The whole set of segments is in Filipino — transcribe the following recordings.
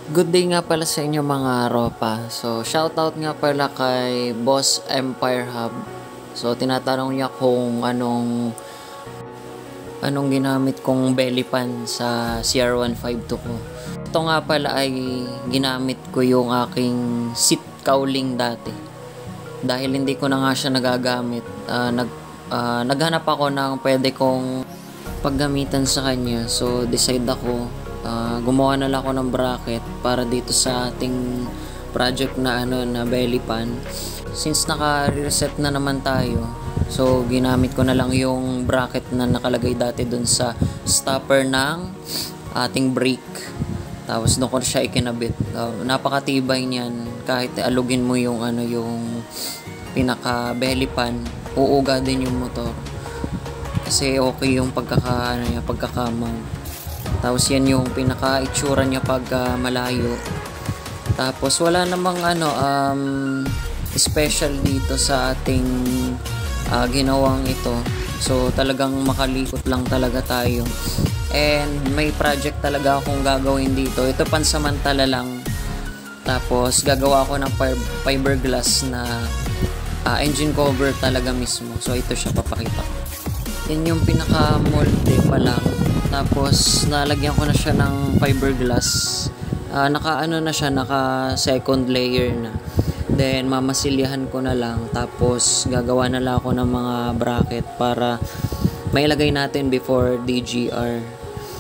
Good day nga pala sa inyo mga ropa. So, shoutout nga pala kay Boss Empire Hub. So, tinatanong niya kung anong ginamit kong belly pan sa CR152 ko. Ito nga pala ay ginamit ko yung aking seat cowling dati. Dahil hindi ko na nga siya nagagamit, naghanap ako ng pwede kong paggamitan sa kanya. So, decide ako, gumawa na lang ako ng bracket para dito sa ating project na na belly pan. Since naka-reset na naman tayo, so ginamit ko na lang yung bracket na nakalagay dati dun sa stopper ng ating brake. Tapos doon ko siya ikinabit. Napakatibay niyan, kahit alugin mo yung yung pinaka belly pan, uuga din yung motor. Kasi okay yung pagkakamount. Tapos yan yung pinaka-itsura niya pag malayo. Tapos wala namang special dito sa ating ginawang ito. So talagang makalikot lang talaga tayo. And may project talaga akong gagawin dito. Ito pansamantala lang. Tapos gagawa ako ng fiberglass na engine cover talaga mismo. So ito siya, papakita ko. Yan yung pinaka-molde pa lang. Tapos nalagyan ko na siya ng fiberglass. Naka second layer na. Then mamasilyahan ko na lang. Tapos gagawa na lang ako ng mga bracket para mailagay natin before DGR.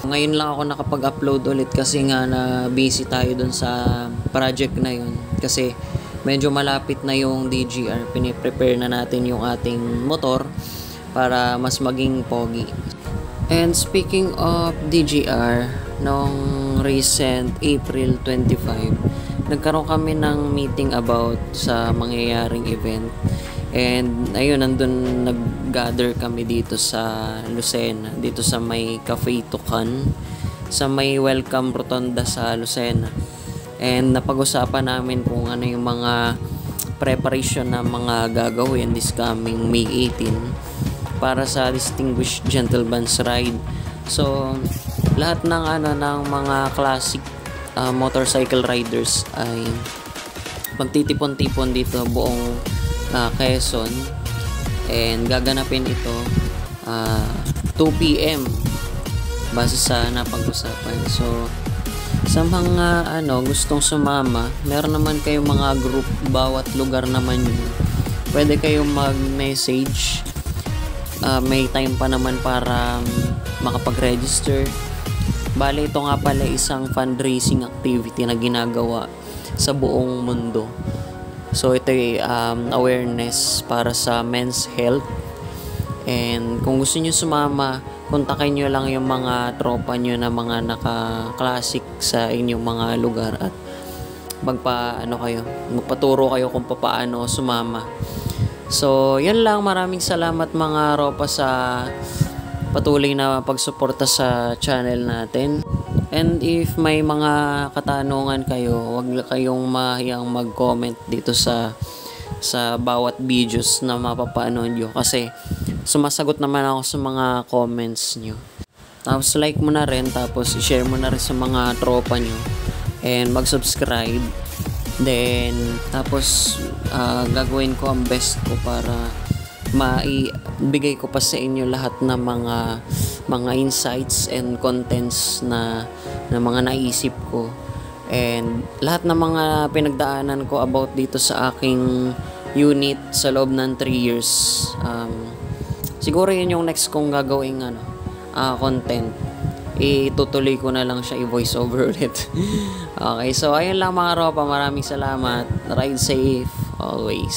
Ngayon lang ako nakapag-upload ulit kasi nga na busy tayo dun sa project na yun. Kasi medyo malapit na yung DGR. Piniprepare na natin yung ating motor para mas maging pogi. And speaking of DGR, noong recent April 25, nagkaroon kami ng meeting about sa mangyayaring event. And ayun, nandun nag-gather kami dito sa Lucena, dito sa may Cafe Tucan, sa may Welcome Rotonda sa Lucena. And napag-usapan namin kung ano yung mga preparation na mga gagawin this coming May 18 para sa Distinguished Gentleman's Ride. So lahat ng ng mga classic motorcycle riders ay magtitipon-tipon dito buong Quezon, and gaganapin ito 2 PM base sa napag-usapan. So sa mga gustong sumama, meron naman kayong mga group, bawat lugar naman yun. Pwede kayong mag-message. May time pa naman para makapag-register. Bale, ito nga pala isang fundraising activity na ginagawa sa buong mundo. So ito ay awareness para sa men's health. And kung gusto niyo sumama, kontakin niyo lang yung mga tropa niyo na mga naka-classic sa inyong mga lugar at magpaturo kayo kung paano sumama. So yan lang, maraming salamat mga ropa sa patuloy na pagsuporta sa channel natin. And if may mga katanungan kayo, wag kayong mahiyang mag-comment dito sa bawat videos na mapapanood nyo, kasi sumasagot naman ako sa mga comments nyo. Tapos like mo na rin, tapos i-share mo na rin sa mga tropa nyo, and mag-subscribe. Then tapos gagawin ko ang best ko para maibigay ko pa sa inyo lahat ng mga insights and contents na mga naisip ko, and lahat ng mga pinagdaanan ko about dito sa aking unit sa loob ng 3 years. Siguro yun yung next kong gagawing content. Itutuloy ko na lang siya, i-voice over ulit. Okay, so ayun lang mga ropa, maraming salamat. Ride safe always.